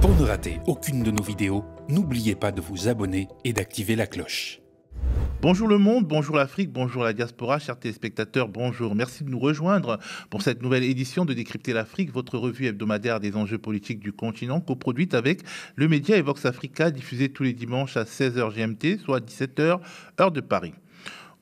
Pour ne rater aucune de nos vidéos, n'oubliez pas de vous abonner et d'activer la cloche. Bonjour le monde, bonjour l'Afrique, bonjour la diaspora, chers téléspectateurs, bonjour. Merci de nous rejoindre pour cette nouvelle édition de Décrypter l'Afrique, votre revue hebdomadaire des enjeux politiques du continent, coproduite avec le média et Vox Africa, diffusée tous les dimanches à 16h GMT, soit 17h, heure de Paris.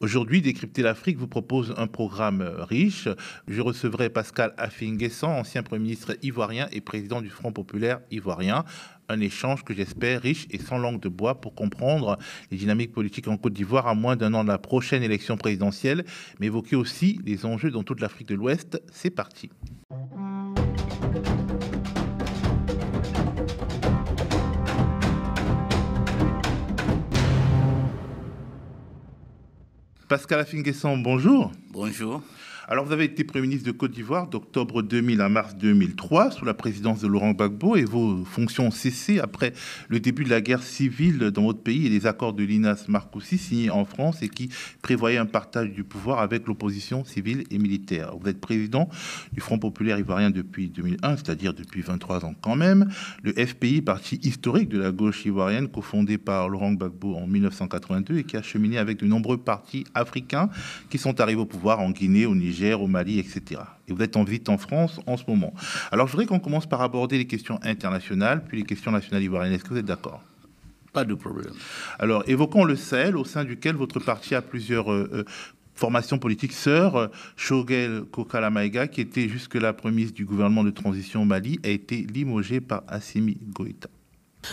Aujourd'hui, Décrypter l'Afrique vous propose un programme riche. Je recevrai Pascal Affi-N'Guessan, ancien Premier ministre ivoirien et président du Front populaire ivoirien. Un échange que j'espère riche et sans langue de bois pour comprendre les dynamiques politiques en Côte d'Ivoire à moins d'un an de la prochaine élection présidentielle, mais évoquer aussi les enjeux dans toute l'Afrique de l'Ouest. C'est parti. Pascal Affi-N'Guessan, bonjour. Bonjour. Alors, vous avez été Premier ministre de Côte d'Ivoire d'octobre 2000 à mars 2003, sous la présidence de Laurent Gbagbo, et vos fonctions ont cessé après le début de la guerre civile dans votre pays et les accords de Linas-Marcoussis signés en France et qui prévoyaient un partage du pouvoir avec l'opposition civile et militaire. Vous êtes président du Front populaire ivoirien depuis 2001, c'est-à-dire depuis 23 ans quand même. Le FPI, parti historique de la gauche ivoirienne, cofondé par Laurent Gbagbo en 1982 et qui a cheminé avec de nombreux partis africains qui sont arrivés au pouvoir en Guinée, au Niger, au Mali, etc. Et vous êtes en visite en France en ce moment. Alors, je voudrais qu'on commence par aborder les questions internationales, puis les questions nationales ivoiriennes. Est-ce que vous êtes d'accord ? Pas de problème. Alors, évoquons le Sahel, au sein duquel votre parti a plusieurs formations politiques sœurs. Choguel Kokala Maïga, qui était jusque-là Premier ministre du gouvernement de transition au Mali, a été limogé par Assimi Goïta.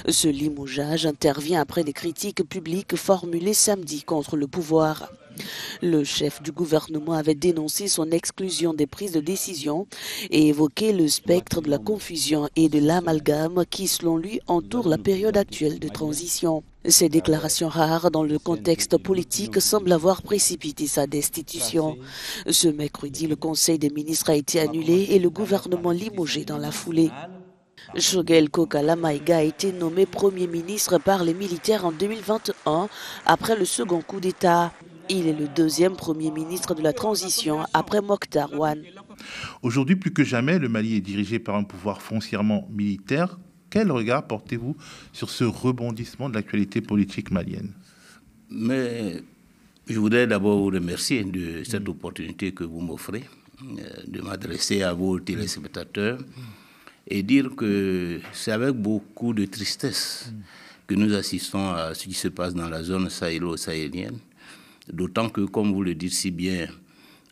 Ce limogeage intervient après des critiques publiques formulées samedi contre le pouvoir. Le chef du gouvernement avait dénoncé son exclusion des prises de décision et évoqué le spectre de la confusion et de l'amalgame qui, selon lui, entoure la période actuelle de transition. Ces déclarations rares dans le contexte politique semblent avoir précipité sa destitution. Ce mercredi, le Conseil des ministres a été annulé et le gouvernement limogé dans la foulée. Choguel Kokala Maïga a été nommé Premier ministre par les militaires en 2021 après le second coup d'État. Il est le deuxième Premier ministre de la transition après Mokhtar Ouane. Aujourd'hui, plus que jamais, le Mali est dirigé par un pouvoir foncièrement militaire. Quel regard portez-vous sur ce rebondissement de l'actualité politique malienne ? Mais je voudrais d'abord vous remercier de cette opportunité que vous m'offrez de m'adresser à vos téléspectateurs et dire que c'est avec beaucoup de tristesse que nous assistons à ce qui se passe dans la zone sahélo-sahélienne. D'autant que, comme vous le dites si bien,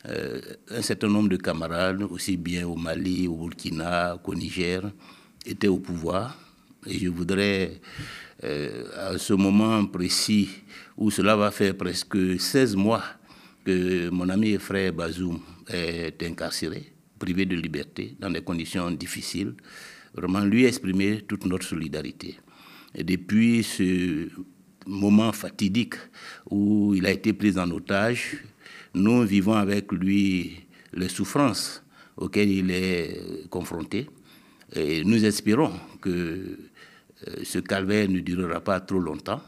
un certain nombre de camarades, aussi bien au Mali, au Burkina, qu'au Niger, étaient au pouvoir. Et je voudrais, à ce moment précis où cela va faire presque 16 mois que mon ami et frère Bazoum est incarcéré, privé de liberté, dans des conditions difficiles, vraiment lui exprimer toute notre solidarité. Et depuis ce moment fatidique où il a été pris en otage, nous vivons avec lui les souffrances auxquelles il est confronté. Et nous espérons que ce calvaire ne durera pas trop longtemps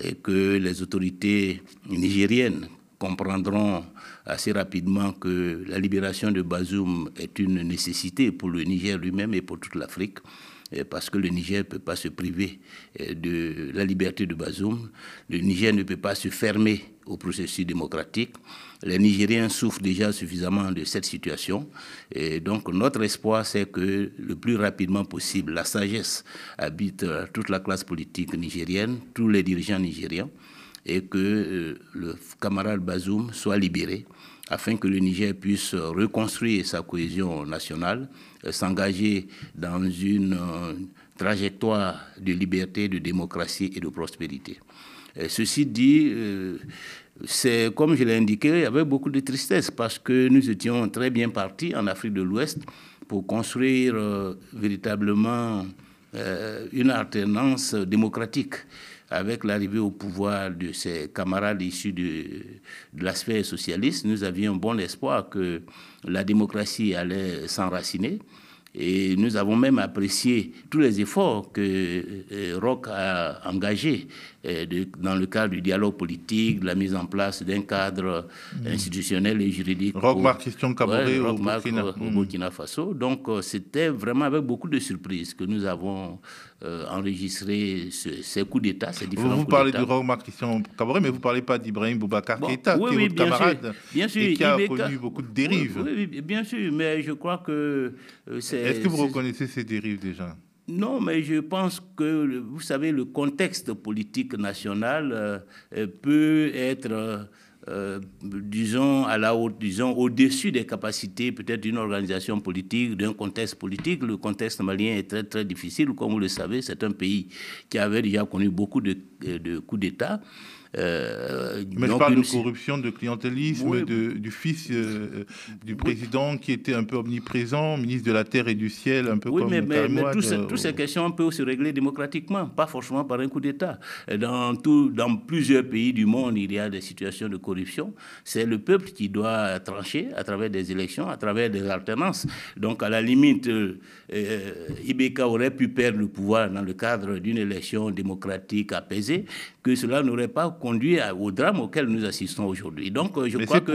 et que les autorités nigériennes comprendront assez rapidement que la libération de Bazoum est une nécessité pour le Niger lui-même et pour toute l'Afrique, parce que le Niger ne peut pas se priver de la liberté de Bazoum. Le Niger ne peut pas se fermer au processus démocratique. Les Nigériens souffrent déjà suffisamment de cette situation. Et donc, notre espoir, c'est que le plus rapidement possible, la sagesse habite toute la classe politique nigérienne, tous les dirigeants nigériens, et que le camarade Bazoum soit libéré afin que le Niger puisse reconstruire sa cohésion nationale, s'engager dans une trajectoire de liberté, de démocratie et de prospérité. Ceci dit, c'est comme je l'ai indiqué, avec beaucoup de tristesse, parce que nous étions très bien partis en Afrique de l'Ouest pour construire véritablement une alternance démocratique. Avec l'arrivée au pouvoir de ses camarades issus de la sphère socialiste, nous avions bon espoir que la démocratie allait s'enraciner Et nous avons même apprécié tous les efforts que Roch a engagés dans le cadre du dialogue politique, de la mise en place d'un cadre institutionnel et juridique. Roch Marc Christian Kaboré au Burkina Faso. Donc c'était vraiment avec beaucoup de surprises que nous avons enregistré ces coups d'État, ces différents coups d'État. Vous parlez de Roch Marc Christian Kaboré, mais vous ne parlez pas d'Ibrahim Boubacar Keïta, qui est votre camarade et qui a connu beaucoup de dérives. Oui, bien sûr, mais je croit que Est-ce que vous reconnaissez ces dérives déjà? Non, mais je pense que, vous savez, le contexte politique national peut être, disons, au-dessus des capacités peut-être d'une organisation politique, d'un contexte politique. Le contexte malien est très, très difficile. Comme vous le savez, c'est un pays qui avait déjà connu beaucoup de coups d'État. Mais je parle de corruption, de clientélisme, oui, du fils du président qui était un peu omniprésent, ministre de la Terre et du Ciel, un peu comme mais toutes ces questions peuvent se régler démocratiquement, pas forcément par un coup d'État. Dans plusieurs pays du monde, il y a des situations de corruption. C'est le peuple qui doit trancher à travers des élections, à travers des alternances. Donc, à la limite, Ibeka aurait pu perdre le pouvoir dans le cadre d'une élection démocratique apaisée, que cela n'aurait pas conduit au drame auquel nous assistons aujourd'hui. Donc, je crois que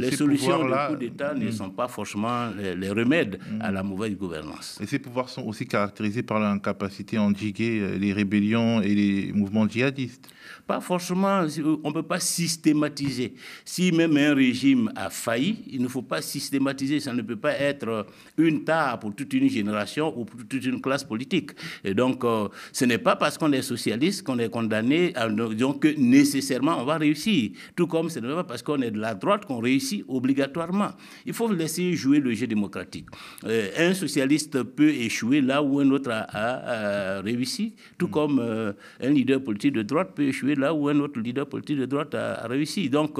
les solutions de coup d'État ne sont pas forcément les remèdes à la mauvaise gouvernance. Et ces pouvoirs sont aussi caractérisés par l'incapacité à endiguer les rébellions et les mouvements djihadistes. Pas forcément, on ne peut pas systématiser. Si même un régime a failli, il ne faut pas systématiser. Ça ne peut pas être une tare pour toute une génération ou pour toute une classe politique. Et donc, ce n'est pas parce qu'on est socialiste qu'on est condamné, disons que nécessairement on va réussir. Tout comme ce n'est pas parce qu'on est de la droite qu'on réussit obligatoirement. Il faut laisser jouer le jeu démocratique. Un socialiste peut échouer là où un autre a réussi, tout comme un leader politique de droite peut échouer là où un autre leader politique de droite a réussi. Donc,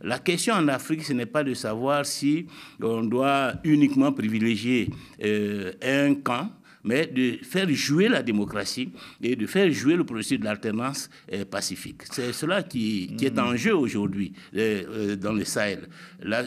la question en Afrique, ce n'est pas de savoir si on doit uniquement privilégier un camp, mais de faire jouer la démocratie et de faire jouer le processus de l'alternance pacifique. C'est cela qui est en jeu aujourd'hui dans le Sahel.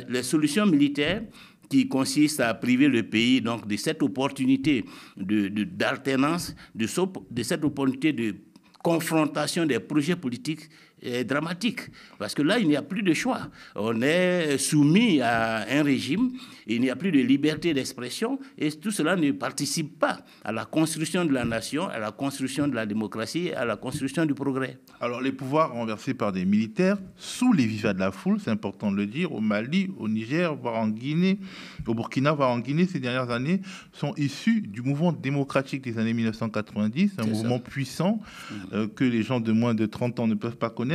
Les solutions militaires qui consistent à priver le pays donc, de cette opportunité d'alternance, de cette opportunité de confrontation des projets politiques est dramatique. Parce que là, il n'y a plus de choix. On est soumis à un régime, il n'y a plus de liberté d'expression et tout cela ne participe pas à la construction de la nation, à la construction de la démocratie, à la construction du progrès. Alors, les pouvoirs renversés par des militaires sous les vivas de la foule, c'est important de le dire, au Mali, au Niger, voire en Guinée, au Burkina, voire en Guinée, ces dernières années, sont issus du mouvement démocratique des années 1990, un mouvement puissant que les gens de moins de 30 ans ne peuvent pas connaître.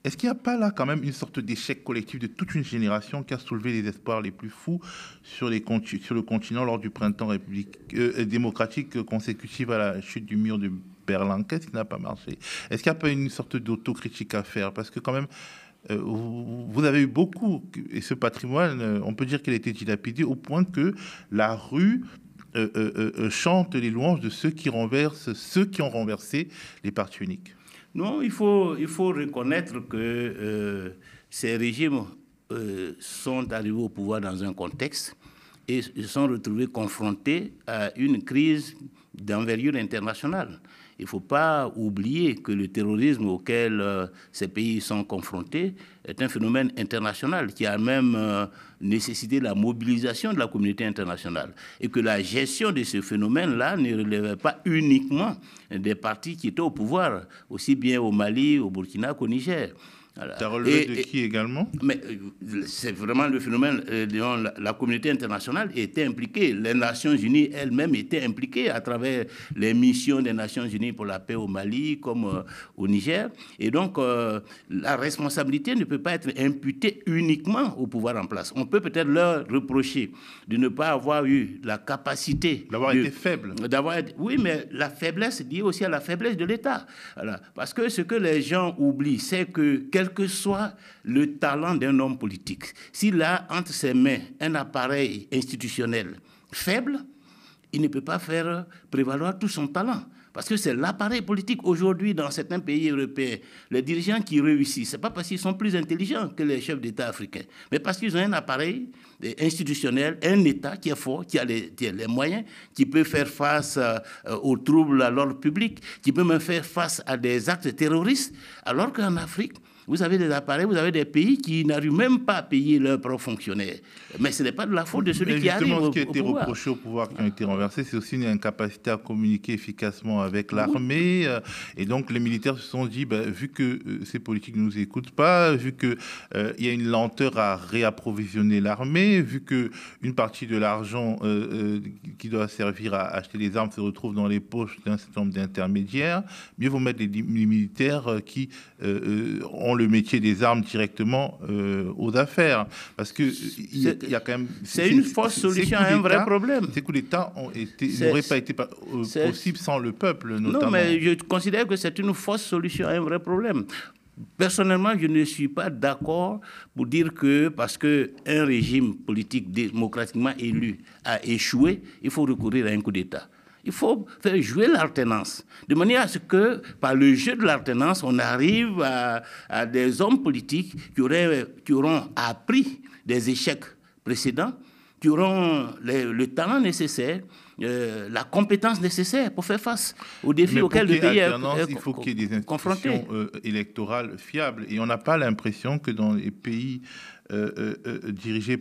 Est-ce qu'il n'y a pas là quand même une sorte d'échec collectif de toute une génération qui a soulevé les espoirs les plus fous sur le continent lors du printemps démocratique consécutif à la chute du mur de Berlin? Qu'est-ce qui n'a pas marché? Est-ce qu'il n'y a pas une sorte d'autocritique à faire? Parce que quand même, vous avez eu beaucoup, et ce patrimoine, on peut dire qu'il a été dilapidé au point que la rue chante les louanges de ceux qui ont renversé les partis uniques. Non, il faut reconnaître que ces régimes sont arrivés au pouvoir dans un contexte et se sont retrouvés confrontés à une crise d'envergure internationale. Il ne faut pas oublier que le terrorisme auquel ces pays sont confrontés est un phénomène international qui a même nécessité la mobilisation de la communauté internationale et que la gestion de ce phénomène-là ne relevait pas uniquement des partis qui étaient au pouvoir, aussi bien au Mali, au Burkina qu'au Niger. Voilà. Ça relève de qui également? Mais c'est vraiment le phénomène dont la communauté internationale était impliquée. Les Nations Unies elles-mêmes étaient impliquées à travers les missions des Nations Unies pour la paix au Mali comme au Niger. Et donc, la responsabilité ne peut pas être imputée uniquement au pouvoir en place. On peut peut-être leur reprocher de ne pas avoir eu la capacité... D'avoir été faible. Oui, mais la faiblesse est liée aussi à la faiblesse de l'État. Voilà. Parce que ce que les gens oublient, c'est que quel que soit le talent d'un homme politique, s'il a entre ses mains un appareil institutionnel faible, il ne peut pas faire prévaloir tout son talent. Parce que c'est l'appareil politique. Aujourd'hui, dans certains pays européens, les dirigeants qui réussissent, ce n'est pas parce qu'ils sont plus intelligents que les chefs d'État africains, mais parce qu'ils ont un appareil institutionnel, un État qui est fort, qui a les moyens, qui peut faire face aux troubles à l'ordre public, qui peut même faire face à des actes terroristes, alors qu'en Afrique, vous avez des appareils, vous avez des pays qui n'arrivent même pas à payer leurs propres fonctionnaires. Mais ce n'est pas de la faute de celui qui arrive au pouvoir. Ce qui a été reproché au pouvoir, qui ont été renversés, c'est aussi une incapacité à communiquer efficacement avec l'armée. Et donc, les militaires se sont dit, vu que ces politiques ne nous écoutent pas, vu qu'il y a une lenteur à réapprovisionner l'armée, vu qu'une partie de l'argent qui doit servir à acheter les armes se retrouve dans les poches d'un certain nombre d'intermédiaires, mieux vaut mettre les militaires qui ont le métier des armes directement aux affaires. Parce que il y a quand même... C'est une fausse solution à un vrai problème. Ces coups d'État n'auraient pas été possibles sans le peuple, notamment. Non, mais je considère que c'est une fausse solution à un vrai problème. Personnellement, je ne suis pas d'accord pour dire que parce qu'un régime politique démocratiquement élu a échoué, il faut recourir à un coup d'État. Il faut faire jouer l'alternance, de manière à ce que, par le jeu de l'alternance, on arrive à des hommes politiques qui auront appris des échecs précédents, qui auront le talent nécessaire, la compétence nécessaire pour faire face aux défis auxquels le pays est confronté. Il faut qu'il y ait des institutions électorales fiables. Et on n'a pas l'impression que dans les pays dirigés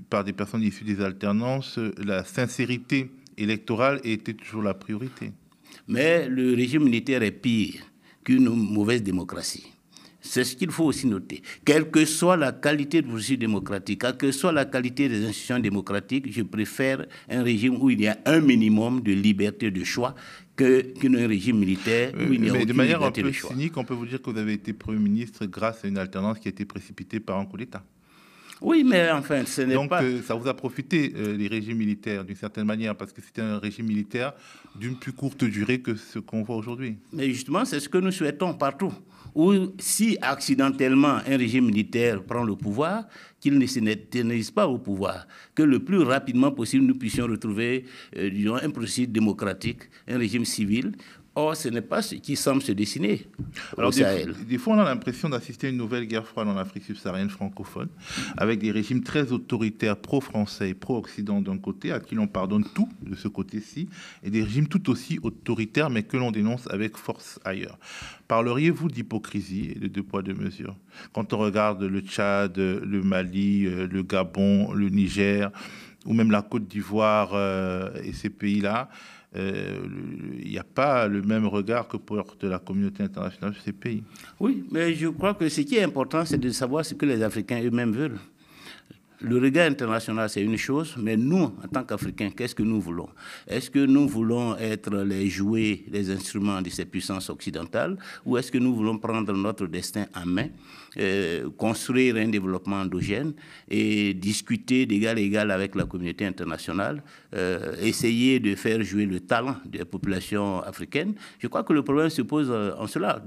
par des personnes issues des alternances, la sincérité électorale était toujours la priorité. Mais le régime militaire est pire qu'une mauvaise démocratie. C'est ce qu'il faut aussi noter. Quelle que soit la qualité du processus démocratique, quelle que soit la qualité des institutions démocratiques, je préfère un régime où il y a un minimum de liberté de choix qu'un régime militaire où il n'y a aucune liberté de choix. Mais de manière un peu cynique, on peut vous dire que vous avez été Premier ministre grâce à une alternance qui a été précipitée par un coup d'État. Oui, mais enfin, ce n'est pas... Donc, ça vous a profité, les régimes militaires, d'une certaine manière, parce que c'était un régime militaire d'une plus courte durée que ce qu'on voit aujourd'hui. Mais justement, c'est ce que nous souhaitons partout. Ou si accidentellement un régime militaire prend le pouvoir, qu'il ne s'éternise pas au pouvoir, que le plus rapidement possible nous puissions retrouver disons, un processus démocratique, un régime civil. Or, ce n'est pas ce qui semble se dessiner au Sahel. Des fois, on a l'impression d'assister à une nouvelle guerre froide en Afrique subsaharienne francophone, avec des régimes très autoritaires, pro-français et pro-occident d'un côté, à qui l'on pardonne tout de ce côté-ci, et des régimes tout aussi autoritaires, mais que l'on dénonce avec force ailleurs. Parleriez-vous d'hypocrisie et de deux poids, deux mesures? Quand on regarde le Tchad, le Mali, le Gabon, le Niger, ou même la Côte d'Ivoire et ces pays-là, il n'y a pas le même regard que porte la communauté internationale sur ces pays. Oui, mais je crois que ce qui est important, c'est de savoir ce que les Africains eux-mêmes veulent. Le regard international, c'est une chose, mais nous, en tant qu'Africains, qu'est-ce que nous voulons? Est-ce que nous voulons être les jouets, les instruments de ces puissances occidentales, ou est-ce que nous voulons prendre notre destin en main, construire un développement endogène et discuter d'égal à égal avec la communauté internationale, essayer de faire jouer le talent des populations africaines? Je crois que le problème se pose en cela.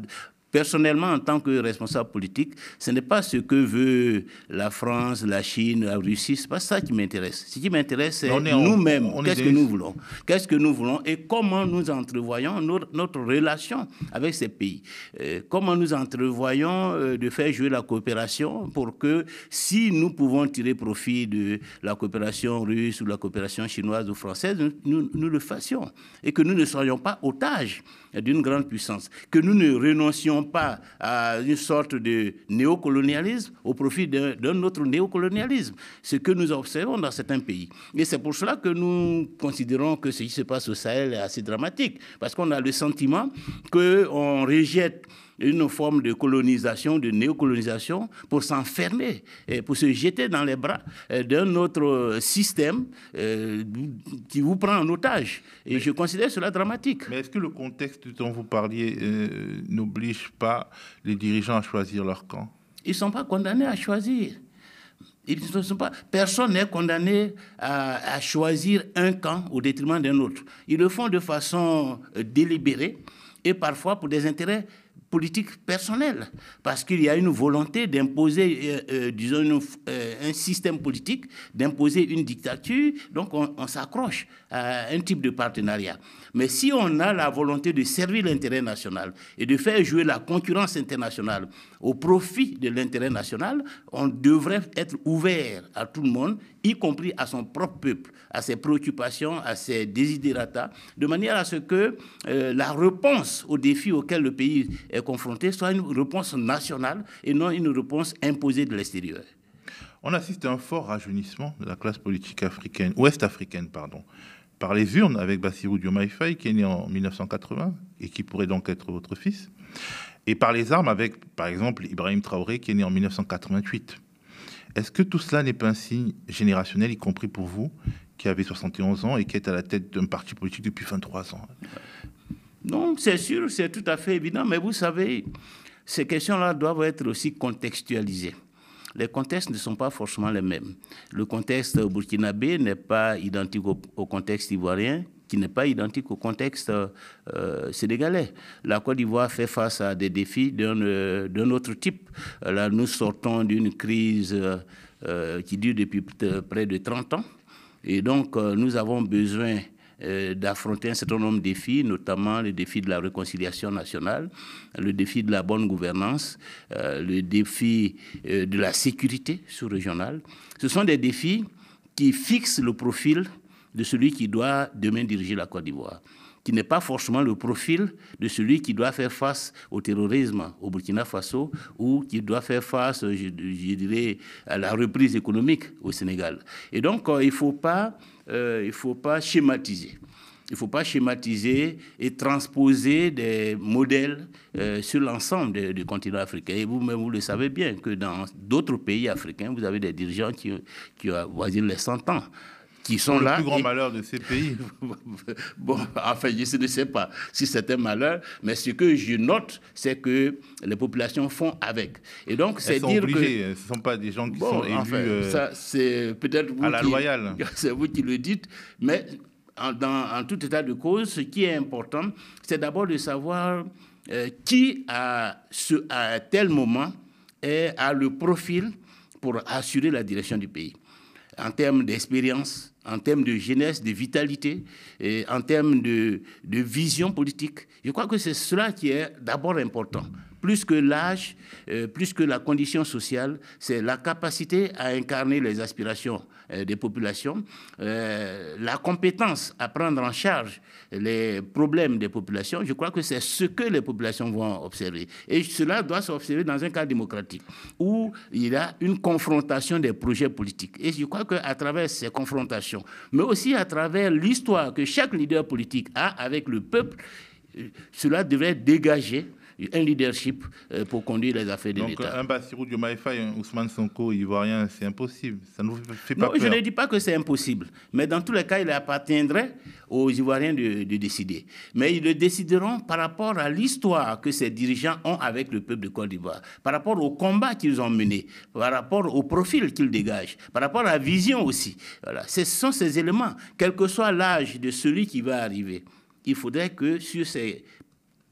Personnellement, en tant que responsable politique, ce n'est pas ce que veut la France, la Chine, la Russie. Ce n'est pas ça qui m'intéresse. Ce qui m'intéresse, c'est nous-mêmes. Qu'est-ce que nous voulons? Qu'est-ce que nous voulons et comment nous entrevoyons notre relation avec ces pays? Comment nous entrevoyons de faire jouer la coopération pour que si nous pouvons tirer profit de la coopération russe ou la coopération chinoise ou française, nous le fassions. Et que nous ne soyons pas otages d'une grande puissance. Que nous ne renoncions pas à une sorte de néocolonialisme au profit d'un autre néocolonialisme, ce que nous observons dans certains pays. Et c'est pour cela que nous considérons que ce qui se passe au Sahel est assez dramatique, parce qu'on a le sentiment qu'on rejette une forme de colonisation, de néocolonisation, pour s'enfermer, pour se jeter dans les bras d'un autre système qui vous prend en otage. Et je considère cela dramatique. Mais est-ce que le contexte dont vous parliez n'oblige pas les dirigeants à choisir leur camp? Ils ne sont pas condamnés à choisir. Personne n'est condamné à choisir un camp au détriment d'un autre. Ils le font de façon délibérée et parfois pour des intérêts politique personnelle, parce qu'il y a une volonté d'imposer, disons, un système politique, d'imposer une dictature, donc on s'accroche à un type de partenariat. Mais si on a la volonté de servir l'intérêt national et de faire jouer la concurrence internationale au profit de l'intérêt national, on devrait être ouvert à tout le monde, y compris à son propre peuple, à ses préoccupations, à ses desiderata, de manière à ce que la réponse aux défis auxquels le pays est confronté soit une réponse nationale et non une réponse imposée de l'extérieur. On assiste à un fort rajeunissement de la classe politique africaine, ouest-africaine, par les urnes, avec Bassirou Diomaye Faye, qui est né en 1980 et qui pourrait donc être votre fils, et par les armes avec, par exemple, Ibrahim Traoré, qui est né en 1988. Est-ce que tout cela n'est pas un signe générationnel, y compris pour vous, qui avez 71 ans et qui êtes à la tête d'un parti politique depuis 23 ans? Non, c'est sûr, c'est tout à fait évident, mais vous savez, ces questions-là doivent être aussi contextualisées. Les contextes ne sont pas forcément les mêmes. Le contexte burkinabé n'est pas identique au contexte ivoirien, qui n'est pas identique au contexte sénégalais. La Côte d'Ivoire fait face à des défis d'un autre type. Là, nous sortons d'une crise qui dure depuis près de 30 ans. Et donc, nous avons besoin d'affronter un certain nombre de défis, notamment le défi de la réconciliation nationale, le défi de la bonne gouvernance, le défi de la sécurité sous-régionale. Ce sont des défis qui fixent le profil de celui qui doit demain diriger la Côte d'Ivoire, qui n'est pas forcément le profil de celui qui doit faire face au terrorisme au Burkina Faso ou qui doit faire face, je dirais, à la reprise économique au Sénégal. Et donc, il ne faut pas schématiser. Il ne faut pas schématiser et transposer des modèles sur l'ensemble du continent africain. Et vous-même, vous le savez bien que dans d'autres pays africains, vous avez des dirigeants qui avoisinent les 100 ans, qui sont là. Le plus grand malheur de ces pays. Bon, enfin, je ne sais pas si c'est un malheur, mais ce que je note, c'est que les populations font avec. Et donc, c'est dire obligées. que... Ce ne sont pas des gens qui sont élus ça, c'est peut-être vous à la loyale. C'est vous qui le dites, mais en tout état de cause, ce qui est important, c'est d'abord de savoir qui, à tel moment, a le profil pour assurer la direction du pays, en termes d'expérience, en termes de jeunesse, de vitalité, et en termes de vision politique. Je crois que c'est cela qui est d'abord important. Plus que l'âge, plus que la condition sociale, c'est la capacité à incarner les aspirations des populations, la compétence à prendre en charge les problèmes des populations. Je crois que c'est ce que les populations vont observer. Et cela doit s'observer dans un cadre démocratique où il y a une confrontation des projets politiques. Et je crois qu'à travers ces confrontations, mais aussi à travers l'histoire que chaque leader politique a avec le peuple, cela devrait dégager un leadership pour conduire les affaires de l'État. Donc un Bassirou Diomaye Faye, un Ousmane Sonko ivoirien, c'est impossible. Ça ne vous fait pas peur? Non, je ne dis pas que c'est impossible. Mais dans tous les cas, il appartiendrait aux Ivoiriens de décider. Mais ils le décideront par rapport à l'histoire que ces dirigeants ont avec le peuple de Côte d'Ivoire, par rapport au combat qu'ils ont mené, par rapport au profil qu'ils dégagent, par rapport à la vision aussi. Voilà. Ce sont ces éléments. Quel que soit l'âge de celui qui va arriver, il faudrait que sur ces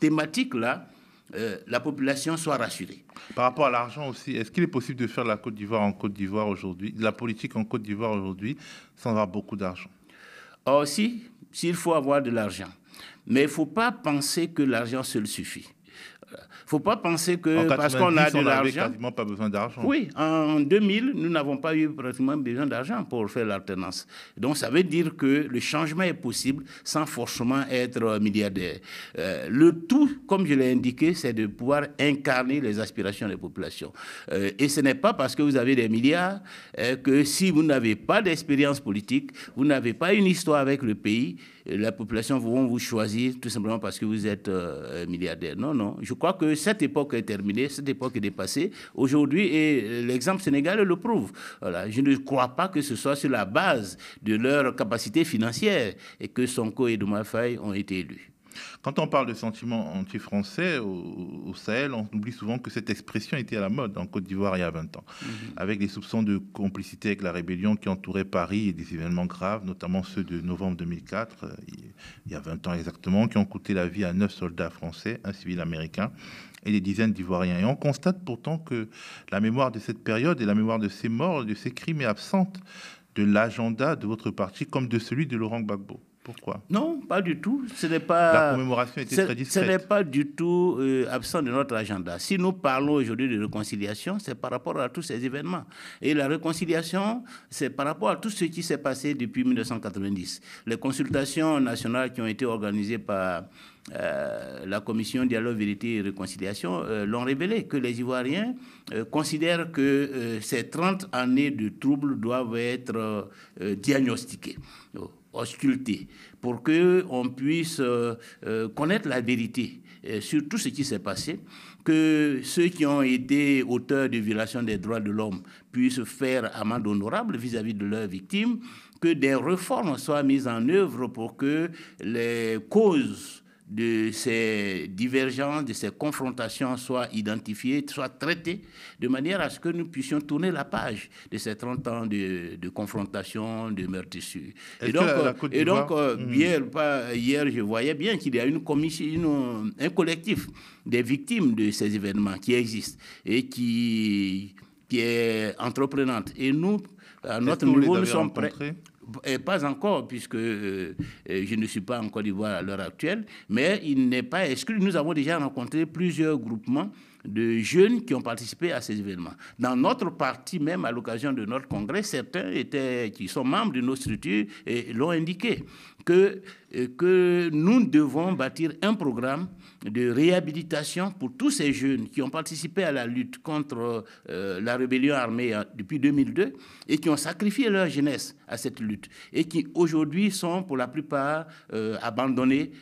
thématiques-là, la population soit rassurée. Par rapport à l'argent aussi, est-ce qu'il est possible de faire la Côte d'Ivoire en Côte d'Ivoire aujourd'hui, de la politique en Côte d'Ivoire aujourd'hui, sans avoir beaucoup d'argent? Or, s'il faut avoir de l'argent, mais il ne faut pas penser que l'argent seul suffit. Il ne faut pas penser que parce qu'on a de l'argent... On n'avait quasiment pas besoin d'argent. Oui, en 2000, nous n'avons pas eu pratiquement besoin d'argent pour faire l'alternance. Donc, ça veut dire que le changement est possible sans forcément être milliardaire. Le tout, comme je l'ai indiqué, c'est de pouvoir incarner les aspirations des populations. Et ce n'est pas parce que vous avez des milliards que si vous n'avez pas d'expérience politique, vous n'avez pas une histoire avec le pays, la population vont vous choisir tout simplement parce que vous êtes milliardaire. Non, non. Je crois que cette époque est terminée, cette époque est dépassée aujourd'hui et l'exemple sénégalais le prouve. Voilà. Je ne crois pas que ce soit sur la base de leur capacité financière et que Sonko et Diomaye Faye ont été élus. Quand on parle de sentiments anti-français au Sahel, on oublie souvent que cette expression était à la mode en Côte d'Ivoire il y a 20 ans, avec les soupçons de complicité avec la rébellion qui entourait Paris et des événements graves, notamment ceux de novembre 2004, il y a 20 ans exactement, qui ont coûté la vie à 9 soldats français, un civil américain et des dizaines d'Ivoiriens. Et on constate pourtant que la mémoire de cette période et la mémoire de ces morts, de ces crimes est absente de l'agenda de votre parti comme de celui de Laurent Gbagbo. Pourquoi? Non, pas du tout. Ce n'est pas. La commémoration était très discrète. Ce n'est pas du tout absent de notre agenda. Si nous parlons aujourd'hui de réconciliation, c'est par rapport à tous ces événements. Et la réconciliation, c'est par rapport à tout ce qui s'est passé depuis 1990. Les consultations nationales qui ont été organisées par la Commission Dialogue, Vérité et Réconciliation l'ont révélé, que les Ivoiriens considèrent que ces 30 années de troubles doivent être diagnostiquées, auscultées, pour qu'on puisse connaître la vérité sur tout ce qui s'est passé, que ceux qui ont été auteurs de violations des droits de l'homme puissent faire amende honorable vis-à-vis de leurs victimes, que des réformes soient mises en œuvre pour que les causes de ces divergences, de ces confrontations soient identifiées, soient traitées, de manière à ce que nous puissions tourner la page de ces 30 ans de confrontation, de meurtrissures. Et donc, hier, je voyais bien qu'il y a une commission, un collectif des victimes de ces événements qui existe et qui est entreprenante. Et nous, à notre niveau, nous sommes prêts. Et pas encore, puisque je ne suis pas en Côte d'Ivoire à l'heure actuelle, mais il n'est pas exclu. Nous avons déjà rencontré plusieurs groupements de jeunes qui ont participé à ces événements. Dans notre parti, même à l'occasion de notre congrès, certains qui sont membres de nos structures l'ont indiqué, que nous devons bâtir un programme de réhabilitation pour tous ces jeunes qui ont participé à la lutte contre la rébellion armée depuis 2002 et qui ont sacrifié leur jeunesse à cette lutte et qui aujourd'hui sont pour la plupart abandonnés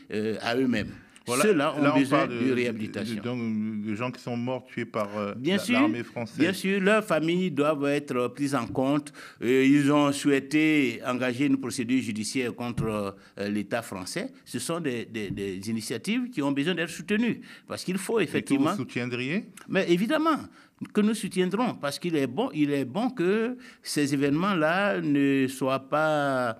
à eux-mêmes. Voilà, ceux-là ont besoin de réhabilitation. De gens qui sont morts, tués par l'armée française. Bien sûr, leurs familles doivent être prises en compte. Ils ont souhaité engager une procédure judiciaire contre l'État français. Ce sont des initiatives qui ont besoin d'être soutenues. Parce qu'il faut effectivement... Et que vous soutiendriez? Mais évidemment que nous soutiendrons, parce qu'il est bon que ces événements-là ne soient pas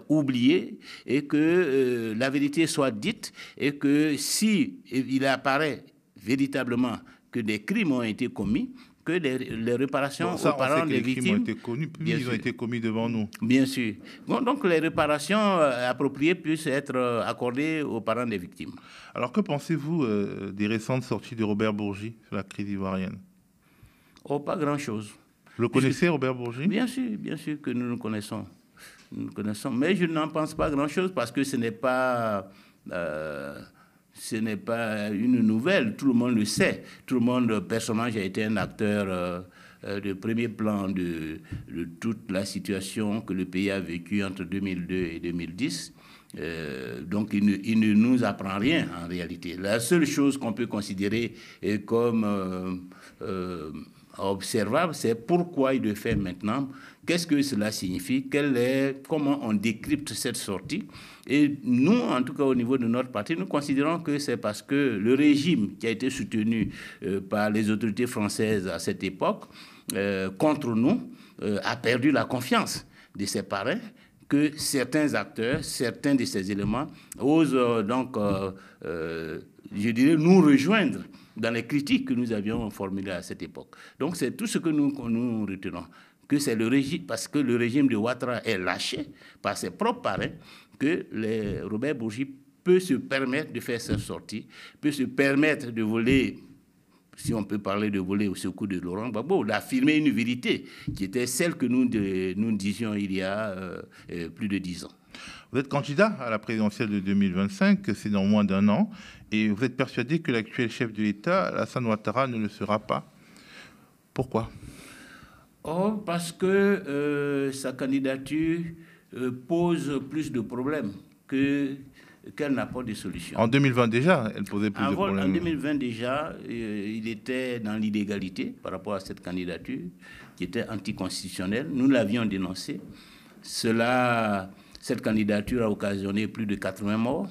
oubliés et que la vérité soit dite et que si il apparaît véritablement que des crimes ont été commis, que les réparations aux parents des victimes... ont été connus, puis ils ont été commis devant nous. Bien sûr. Bon, donc les réparations appropriées puissent être accordées aux parents des victimes. Alors que pensez-vous des récentes sorties de Robert Bourgi sur la crise ivoirienne? Oh, pas grand-chose. Vous le connaissez, Robert Bourgi? Bien sûr que nous le connaissons. Nous le connaissons. Mais je n'en pense pas grand-chose parce que ce n'est pas une nouvelle. Tout le monde le sait. Tout le monde, personnellement, j'ai été un acteur de premier plan de toute la situation que le pays a vécue entre 2002 et 2010. Donc, il ne nous apprend rien, en réalité. La seule chose qu'on peut considérer comme... observable, c'est pourquoi il le fait maintenant, qu'est-ce que cela signifie, comment on décrypte cette sortie. Et nous, en tout cas au niveau de notre parti, nous considérons que c'est parce que le régime qui a été soutenu par les autorités françaises à cette époque, contre nous, a perdu la confiance de ses parrains, que certains acteurs, certains de ces éléments osent donc, je dirais, nous rejoindre dans les critiques que nous avions formulées à cette époque. Donc c'est tout ce que nous retenons, que c'est le régime, parce que le régime de Ouattara est lâché par ses propres parrains, que Robert Bourgi peut se permettre de faire cette sortie, peut se permettre de voler, si on peut parler de voler au secours de Laurent Gbagbo, d'affirmer une vérité qui était celle que nous disions il y a plus de 10 ans. Vous êtes candidat à la présidentielle de 2025, c'est dans moins d'un an, et vous êtes persuadé que l'actuel chef de l'État, Alassane Ouattara, ne le sera pas. Pourquoi? Parce que sa candidature pose plus de problèmes qu'elle n'apporte de solutions. En 2020 déjà, elle posait plus de problèmes. En 2020 déjà, il était dans l'illégalité par rapport à cette candidature qui était anticonstitutionnelle. Nous l'avions dénoncée. Cette candidature a occasionné plus de 80 morts.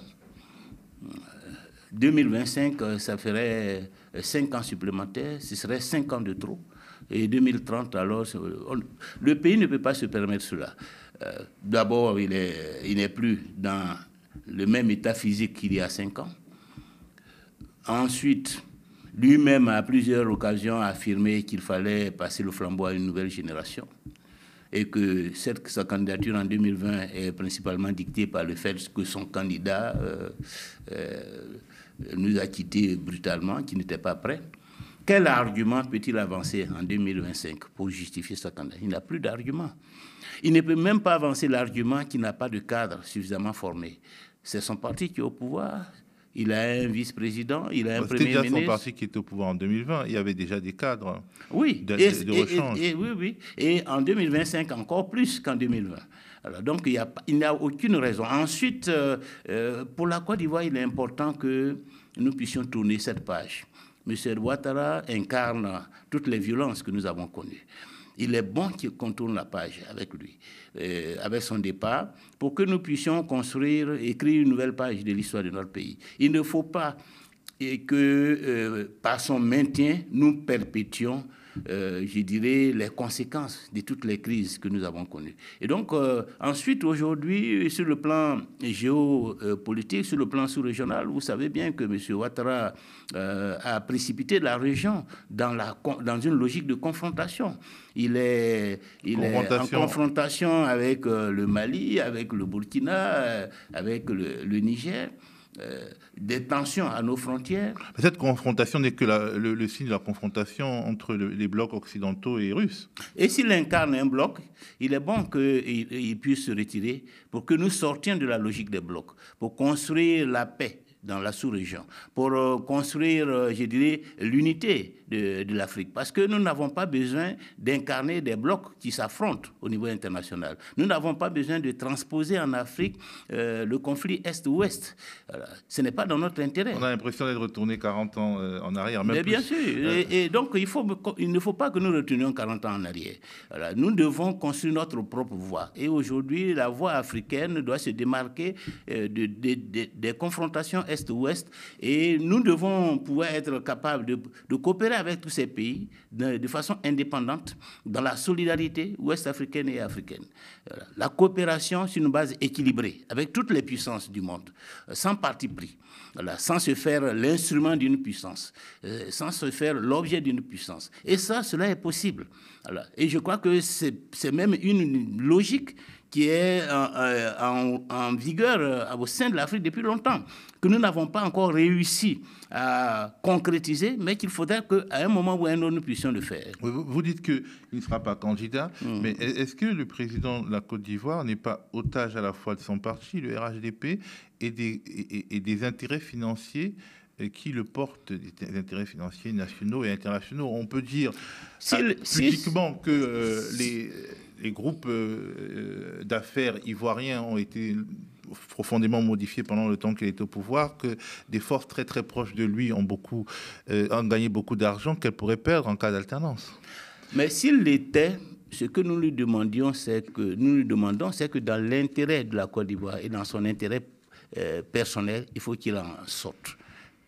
2025, ça ferait 5 ans supplémentaires, ce serait 5 ans de trop. Et 2030, alors, le pays ne peut pas se permettre cela. D'abord, il n'est plus dans le même état physique qu'il y a 5 ans. Ensuite, lui-même, à plusieurs occasions, a affirmé qu'il fallait passer le flambeau à une nouvelle génération et que sa candidature en 2020 est principalement dictée par le fait que son candidat nous a quittés brutalement, qu'il n'était pas prêt. Quel argument peut-il avancer en 2025 pour justifier sa candidature? Il n'a plus d'argument. Il ne peut même pas avancer l'argument qu'il n'a pas de cadre suffisamment formé. C'est son parti qui est au pouvoir. Il a un vice-président, il a un premier ministre. C'était déjà son parti qui était au pouvoir en 2020. Il y avait déjà des cadres de rechange. Oui. Et en 2025, encore plus qu'en 2020. Alors, donc, il n'y a aucune raison. Ensuite, pour la Côte d'Ivoire, il est important que nous puissions tourner cette page. M. Ouattara incarne toutes les violences que nous avons connues. Il est bon qu'on tourne la page avec lui, avec son départ, pour que nous puissions écrire une nouvelle page de l'histoire de notre pays. Il ne faut pas que, par son maintien, nous perpétuons, je dirais, les conséquences de toutes les crises que nous avons connues. Et donc, ensuite, aujourd'hui, sur le plan géopolitique, sur le plan sous-régional, vous savez bien que M. Ouattara a précipité la région dans une logique de confrontation. Il est en confrontation avec le Mali, avec le Burkina, avec le Niger. Des tensions à nos frontières. Cette confrontation n'est que le signe de la confrontation entre les blocs occidentaux et russes. Et s'il incarne un bloc, il est bon qu'il puisse se retirer pour que nous sortions de la logique des blocs, pour construire la paix dans la sous-région, pour construire, je dirais, l'unité de l'Afrique. Parce que nous n'avons pas besoin d'incarner des blocs qui s'affrontent au niveau international. Nous n'avons pas besoin de transposer en Afrique le conflit Est-Ouest. Ce n'est pas dans notre intérêt. On a l'impression d'être retourné 40 ans en arrière. Même mais plus. Bien sûr. Et donc, il ne faut pas que nous retournions 40 ans en arrière. Voilà. Nous devons construire notre propre voie. Et aujourd'hui, la voie africaine doit se démarquer des confrontations Est-Ouest. Et nous devons pouvoir être capables de coopérer avec tous ces pays de façon indépendante dans la solidarité ouest-africaine et africaine. Voilà. La coopération sur une base équilibrée avec toutes les puissances du monde, sans parti pris, voilà, sans se faire l'instrument d'une puissance, sans se faire l'objet d'une puissance. Et cela est possible. Voilà. Et je crois que c'est même une logique qui est en vigueur au sein de l'Afrique depuis longtemps, que nous n'avons pas encore réussi à concrétiser, mais qu'il faudrait qu'à un moment ou à un autre, nous puissions le faire. Vous dites qu'il ne sera pas candidat, mais est-ce que le président de la Côte d'Ivoire n'est pas otage à la fois de son parti, le RHDP, et des intérêts financiers qui le portent, des intérêts financiers nationaux et internationaux? On peut dire publiquement que les groupes d'affaires ivoiriens ont été profondément modifiés pendant le temps qu'il était au pouvoir, que des forces très très proches de lui ont gagné beaucoup d'argent qu'elle pourrait perdre en cas d'alternance. Mais s'il l'était, ce que nous lui demandons, c'est que dans l'intérêt de la Côte d'Ivoire et dans son intérêt personnel, il faut qu'il en sorte,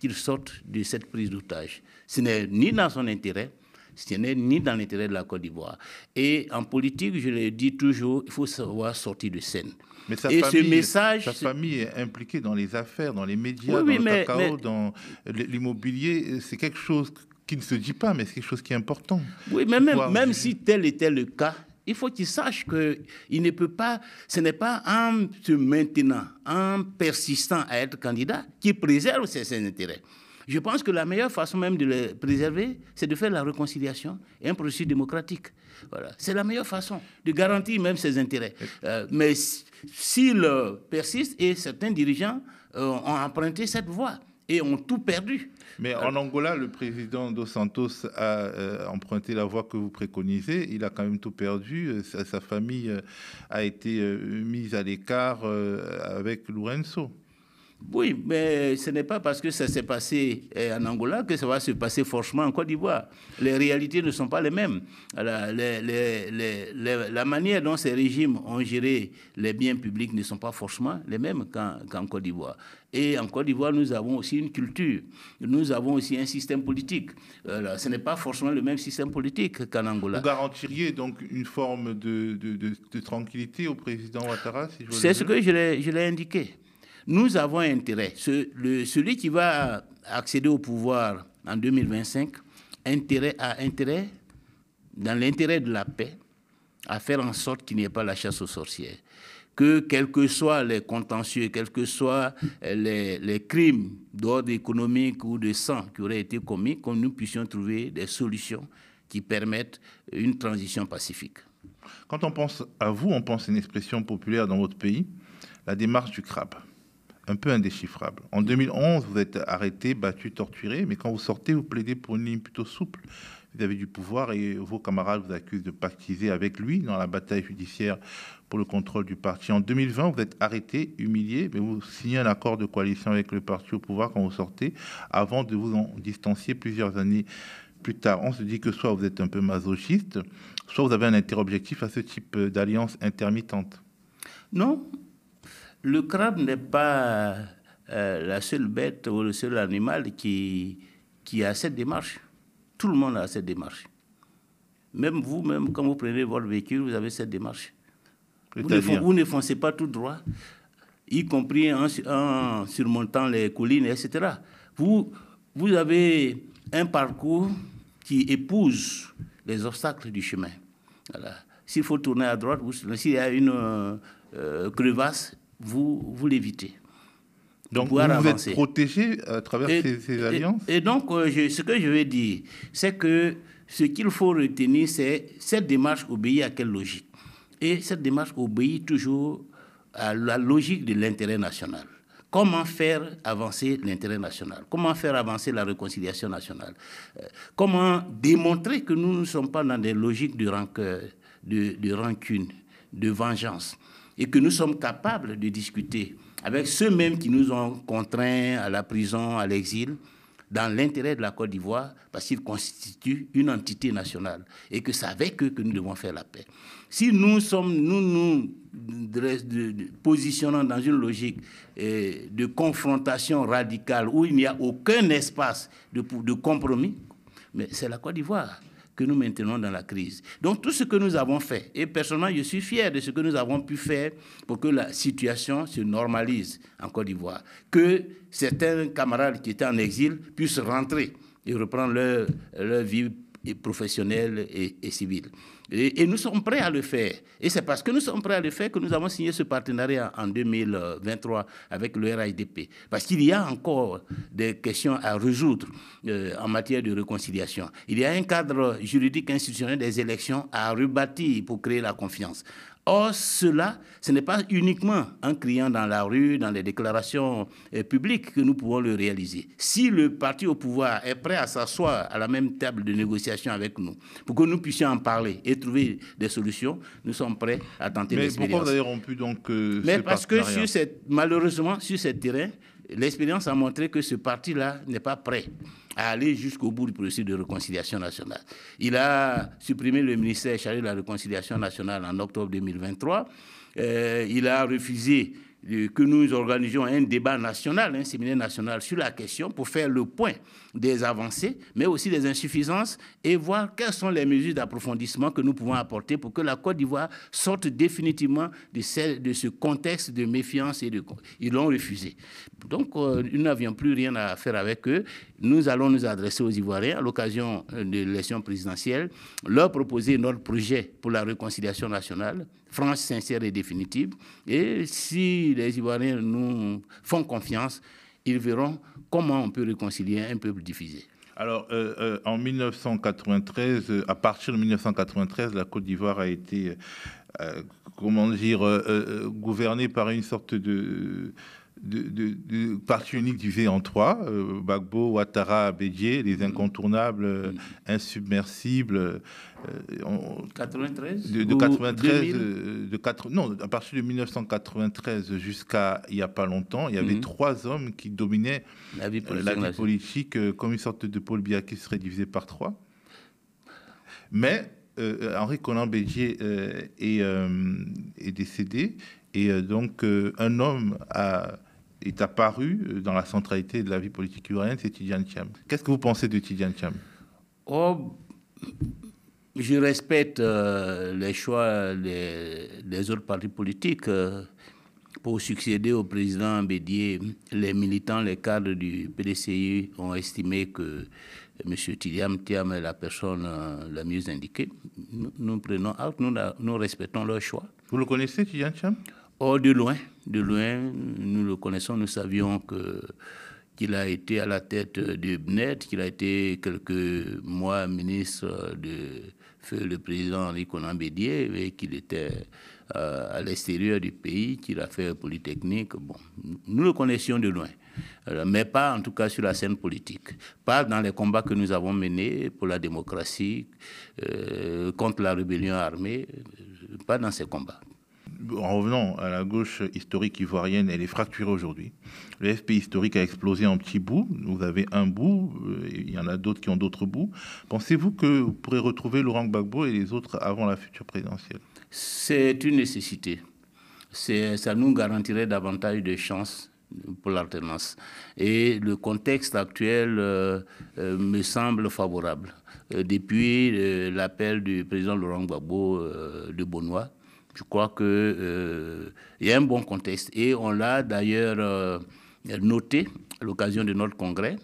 qu'il sorte de cette prise d'otage. Ce n'est ni dans son intérêt, ce n'est ni dans l'intérêt de la Côte d'Ivoire. Et en politique, je le dis toujours, il faut savoir sortir de scène. Mais sa famille est impliquée dans les affaires, dans les médias, dans le cacao, dans l'immobilier. C'est quelque chose qui ne se dit pas, mais c'est quelque chose qui est important. Oui, mais même si tel était le cas, il faut qu'il sache qu'il ne peut pas, ce n'est pas en se maintenant, en persistant à être candidat, qu'il préserve ses intérêts. Je pense que la meilleure façon même de les préserver, c'est de faire la réconciliation et un processus démocratique. Voilà. C'est la meilleure façon de garantir même ses intérêts. Mais s'il persiste, et certains dirigeants ont emprunté cette voie et ont tout perdu. Mais en Angola, le président Dos Santos a emprunté la voie que vous préconisez. Il a quand même tout perdu. Sa famille a été mise à l'écart avec Lourenço. Oui, mais ce n'est pas parce que ça s'est passé en Angola que ça va se passer forcément en Côte d'Ivoire. Les réalités ne sont pas les mêmes. La manière dont ces régimes ont géré les biens publics ne sont pas forcément les mêmes qu'en Côte d'Ivoire. Et en Côte d'Ivoire, nous avons aussi une culture, nous avons aussi un système politique. Ce n'est pas forcément le même système politique qu'en Angola. Vous garantiriez donc une forme de tranquillité au président Ouattara, si je veux C'est ce que je l'ai indiqué. Nous avons intérêt, celui qui va accéder au pouvoir en 2025 a intérêt, dans l'intérêt de la paix, à faire en sorte qu'il n'y ait pas la chasse aux sorcières. Que quels que soient les contentieux, quels que soient les crimes d'ordre économique ou de sang qui auraient été commis, que nous puissions trouver des solutions qui permettent une transition pacifique. Quand on pense à vous, on pense à une expression populaire dans votre pays, la démarche du crabe. Un peu indéchiffrable. En 2011, vous êtes arrêté, battu, torturé, mais quand vous sortez, vous plaidez pour une ligne plutôt souple vis-à-vis du pouvoir et vos camarades vous accusent de pactiser avec lui dans la bataille judiciaire pour le contrôle du parti. En 2020, vous êtes arrêté, humilié, mais vous signez un accord de coalition avec le parti au pouvoir quand vous sortez, avant de vous en distancier plusieurs années plus tard. On se dit que soit vous êtes un peu masochiste, soit vous avez un intérêt objectif à ce type d'alliance intermittente. Non. Le crabe n'est pas la seule bête ou le seul animal qui a cette démarche. Tout le monde a cette démarche. Même vous, quand vous prenez votre véhicule, vous avez cette démarche. Vous ne foncez pas tout droit, y compris en surmontant les collines, etc. Vous avez un parcours qui épouse les obstacles du chemin. Voilà. S'il faut tourner à droite, s'il y a une crevasse, vous l'évitez. Donc, vous êtes protégé à travers ces alliances. Et donc, ce que je veux dire, c'est que ce qu'il faut retenir, c'est cette démarche obéit à quelle logique? Et cette démarche obéit toujours à la logique de l'intérêt national. Comment faire avancer l'intérêt national? Comment faire avancer la réconciliation nationale? Comment démontrer que nous ne sommes pas dans des logiques de rancœur, de rancune, de vengeance, et que nous sommes capables de discuter avec ceux-mêmes qui nous ont contraints à la prison, à l'exil, dans l'intérêt de la Côte d'Ivoire, parce qu'ils constituent une entité nationale, et que c'est avec eux que nous devons faire la paix. Si nous nous positionnons dans une logique de confrontation radicale, où il n'y a aucun espace de compromis, mais c'est la Côte d'Ivoire que nous maintenons dans la crise. Donc tout ce que nous avons fait, et personnellement je suis fier de ce que nous avons pu faire pour que la situation se normalise en Côte d'Ivoire, que certains camarades qui étaient en exil puissent rentrer et reprendre leur vie professionnelle et civile. Et nous sommes prêts à le faire. Et c'est parce que nous sommes prêts à le faire que nous avons signé ce partenariat en 2023 avec le RHDP. Parce qu'il y a encore des questions à résoudre en matière de réconciliation. Il y a un cadre juridique institutionnel des élections à rebâtir pour créer la confiance. Or, cela, ce n'est pas uniquement en criant dans la rue, dans les déclarations publiques que nous pouvons le réaliser. Si le parti au pouvoir est prêt à s'asseoir à la même table de négociation avec nous, pour que nous puissions en parler et trouver des solutions, nous sommes prêts à tenter l'expérience. Mais pourquoi vous avez rompu donc Mais parce que malheureusement, sur ce terrain, l'expérience a montré que ce parti-là n'est pas prêt à aller jusqu'au bout du processus de réconciliation nationale. Il a supprimé le ministère chargé de la réconciliation nationale en octobre 2023. Il a refusé que nous organisions un débat national, un séminaire national sur la question pour faire le point des avancées, mais aussi des insuffisances et voir quelles sont les mesures d'approfondissement que nous pouvons apporter pour que la Côte d'Ivoire sorte définitivement de ce contexte de méfiance. Ils l'ont refusé. Donc, nous n'avions plus rien à faire avec eux. Nous allons nous adresser aux Ivoiriens à l'occasion de l'élection présidentielle, leur proposer notre projet pour la réconciliation nationale, franche, sincère et définitive. Et si les Ivoiriens nous font confiance, ils verront comment on peut réconcilier un peuple divisé. Alors, en 1993, à partir de 1993, la Côte d'Ivoire a été, gouvernée par une sorte de parti unique divisé en trois, Gbagbo, Ouattara, Bédié, les incontournables, insubmersibles. 93 de 93, non, à partir de 1993 jusqu'à il n'y a pas longtemps, il y avait trois hommes qui dominaient la vie politique, comme une sorte de Paul Biya qui serait divisé par trois. Mais Henri Konan Bédié est décédé, et donc un homme est apparu dans la centralité de la vie politique ivoirienne, c'est Tidjane Thiam. Qu'est-ce que vous pensez de Tidjane Thiam? Je respecte les choix des autres partis politiques. Pour succéder au président Bédié, les militants, les cadres du PDCI ont estimé que M. Tidjane Thiam est la personne la mieux indiquée. Nous prenons acte, nous respectons leur choix. Vous le connaissez, Tidjane Thiam? De loin, nous le connaissons, nous savions qu'il a été à la tête du BNET, qu'il a été quelques mois ministre de feu le président Henri Konan Bédié, et qu'il était à l'extérieur du pays, qu'il a fait Polytechnique. Bon, nous le connaissions de loin, mais pas en tout cas sur la scène politique, pas dans les combats que nous avons menés pour la démocratie, contre la rébellion armée, pas dans ces combats. En revenant à la gauche historique ivoirienne, elle est fracturée aujourd'hui. Le FP historique a explosé en petits bouts. Vous avez un bout, il y en a d'autres qui ont d'autres bouts. Pensez-vous que vous pourrez retrouver Laurent Gbagbo et les autres avant la future présidentielle? C'est une nécessité. Ça nous garantirait davantage de chances pour l'alternance. Et le contexte actuel me semble favorable. Depuis l'appel du président Laurent Gbagbo de Bonnois, je crois qu'il y a un bon contexte. Et on l'a d'ailleurs noté à l'occasion de notre congrès,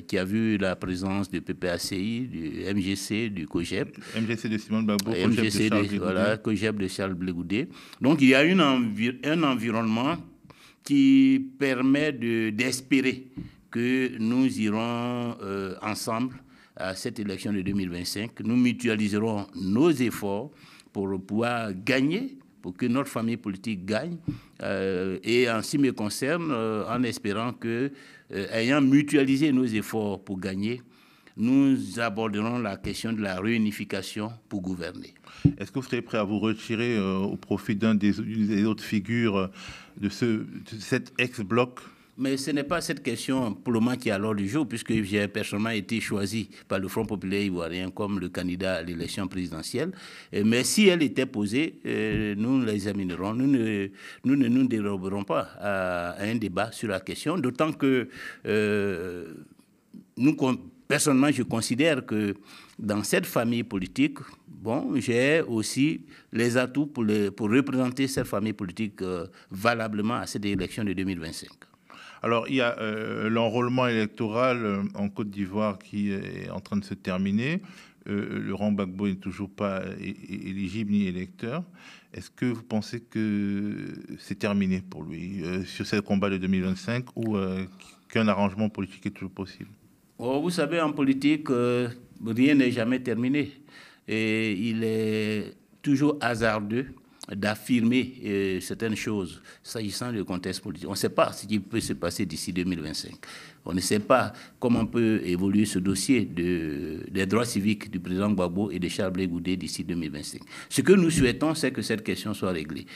qui a vu la présence du PPACI, du MGC, du COGEP. MGC de Simone Gbagbo, MGC COGEP de Charles Blé Goudé. Donc il y a un environnement qui permet d'espérer que nous irons ensemble à cette élection de 2025. Nous mutualiserons nos efforts pour pouvoir gagner, pour que notre famille politique gagne, et en ce qui me concerne, en espérant que, ayant mutualisé nos efforts pour gagner, nous aborderons la question de la réunification pour gouverner. Est-ce que vous serez prêt à vous retirer au profit d'une des autres figures de cet ex-bloc? Mais ce n'est pas cette question pour le moment qui est à l'ordre du jour, puisque j'ai personnellement été choisi par le Front populaire ivoirien comme le candidat à l'élection présidentielle. Mais si elle était posée, nous l'examinerons. Nous ne nous déroberons pas à un débat sur la question, d'autant que personnellement, je considère que dans cette famille politique, j'ai aussi les atouts pour représenter cette famille politique valablement à cette élection de 2025. Alors, il y a l'enrôlement électoral en Côte d'Ivoire qui est en train de se terminer. Laurent Gbagbo n'est toujours pas éligible ni électeur. Est-ce que vous pensez que c'est terminé pour lui sur ce combat de 2025, ou qu'un arrangement politique est toujours possible? Vous savez, en politique, rien n'est jamais terminé. Et il est toujours hasardeux d'affirmer certaines choses s'agissant du contexte politique. On ne sait pas ce qui peut se passer d'ici 2025. On ne sait pas comment peut évoluer ce dossier des droits civiques du président Gbagbo et de Charles Blé Goudé d'ici 2025. Ce que nous souhaitons, c'est que cette question soit réglée.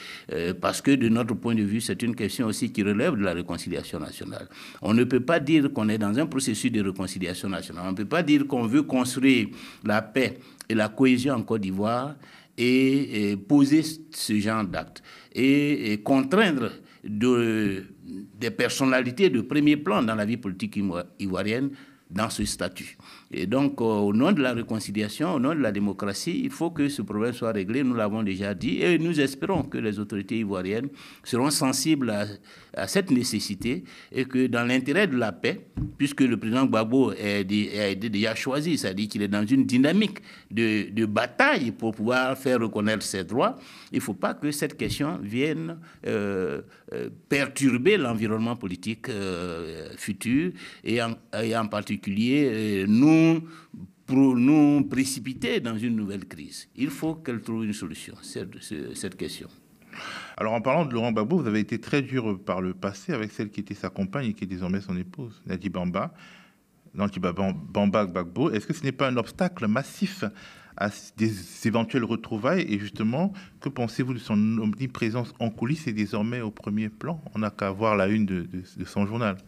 Parce que de notre point de vue, c'est une question aussi qui relève de la réconciliation nationale. On ne peut pas dire qu'on est dans un processus de réconciliation nationale. On ne peut pas dire qu'on veut construire la paix et la cohésion en Côte d'Ivoire et poser ce genre d'actes et contraindre des personnalités de premier plan dans la vie politique ivoirienne dans ce statut. Et donc, au nom de la réconciliation, au nom de la démocratie, il faut que ce problème soit réglé, nous l'avons déjà dit, et nous espérons que les autorités ivoiriennes seront sensibles à cette nécessité et que dans l'intérêt de la paix, puisque le président Gbagbo a déjà choisi, c'est-à-dire qu'il est dans une dynamique de bataille pour pouvoir faire reconnaître ses droits, il ne faut pas que cette question vienne perturber l'environnement politique futur et en particulier pour nous précipiter dans une nouvelle crise. Il faut qu'elle trouve une solution, cette question. Alors, en parlant de Laurent Gbagbo, vous avez été très dur par le passé avec celle qui était sa compagne et qui est désormais son épouse, Nadi Bamba Gbagbo. Est-ce que ce n'est pas un obstacle massif à des éventuelles retrouvailles? Et justement, que pensez-vous de son omniprésence en coulisses et désormais au premier plan? On n'a qu'à voir la une de son journal.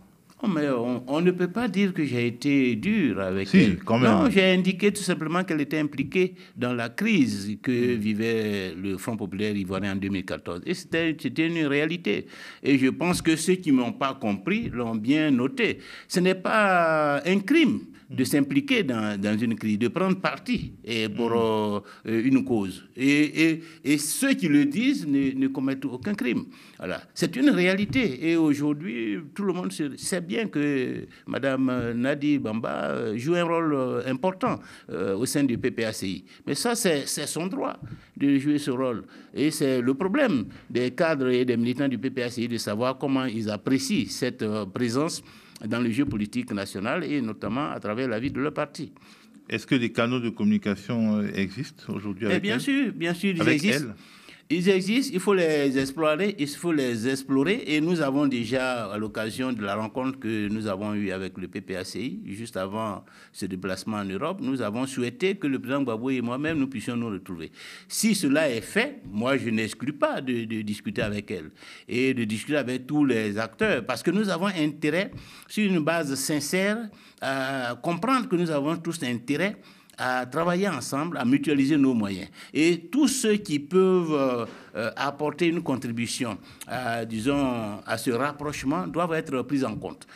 Oh, mais on ne peut pas dire que j'ai été dur avec elle. Quand même. Non, j'ai indiqué tout simplement qu'elle était impliquée dans la crise que vivait le Front populaire ivoirien en 2014. Et c'était une réalité. Et je pense que ceux qui ne m'ont pas compris l'ont bien noté. Ce n'est pas un crime de s'impliquer dans une crise, de prendre parti pour une cause. Et ceux qui le disent ne commettent aucun crime. Voilà. C'est une réalité. Et aujourd'hui, tout le monde sait bien que Mme Nadi Bamba joue un rôle important au sein du PPACI. Mais ça, c'est son droit de jouer ce rôle. Et c'est le problème des cadres et des militants du PPACI de savoir comment ils apprécient cette présence dans le jeu politique national et notamment à travers la vie de leur parti. Est-ce que des canaux de communication existent aujourd'hui avec bien sûr, ils avec existent. Elle? Ils existent, il faut les explorer, et nous avons déjà, à l'occasion de la rencontre que nous avons eue avec le PPACI, juste avant ce déplacement en Europe, nous avons souhaité que le président Gbagbo et moi-même, nous puissions nous retrouver. Si cela est fait, moi, je n'exclus pas de discuter avec elle et de discuter avec tous les acteurs, parce que nous avons intérêt, sur une base sincère, à comprendre que nous avons tous intérêt à travailler ensemble, à mutualiser nos moyens. Et tous ceux qui peuvent apporter une contribution, disons, à ce rapprochement doivent être pris en compte.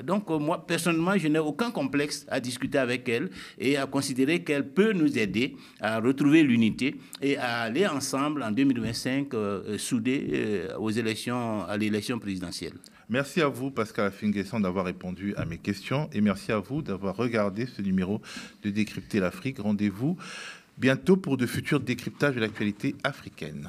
Donc, moi, personnellement, je n'ai aucun complexe à discuter avec elle et à considérer qu'elle peut nous aider à retrouver l'unité et à aller ensemble en 2025 soudés à l'élection présidentielle. Merci à vous, Pascal Afingessant, d'avoir répondu à mes questions et merci à vous d'avoir regardé ce numéro de Décrypter l'Afrique. Rendez-vous bientôt pour de futurs décryptages de l'actualité africaine.